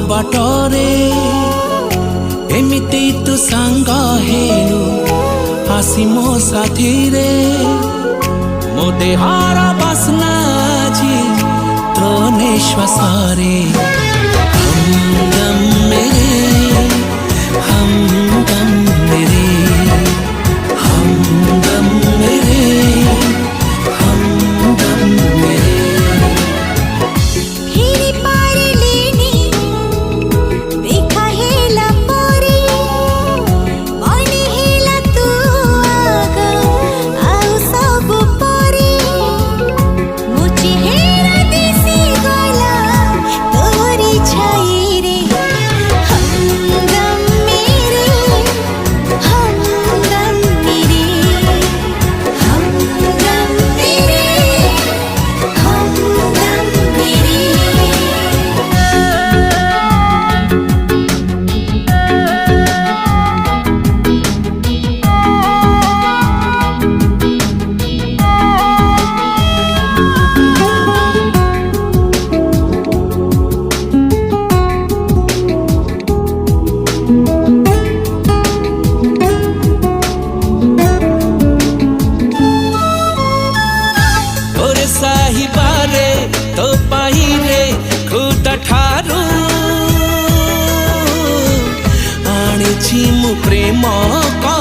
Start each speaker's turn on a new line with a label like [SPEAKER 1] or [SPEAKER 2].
[SPEAKER 1] बाटरे एमिति तू सांग हेलु आसी मो साथी रे मो देहार बासना जी तो निश्वास रे हमदम मेरे हमदम मेरे हमदम मेरे हमदम मेरे
[SPEAKER 2] फेरी पारे लेनी देखा हेला परी मने हेला तू आगा आउ सब परी मुझे हेरा दिसी गला तोरी छाई रे हमदम मेरे हमदम मेरे हमदम मेरे हमदम मेरे
[SPEAKER 1] तोरे साहिबारे तो पाइले खुद ठारू आनिछि मु प्रेम का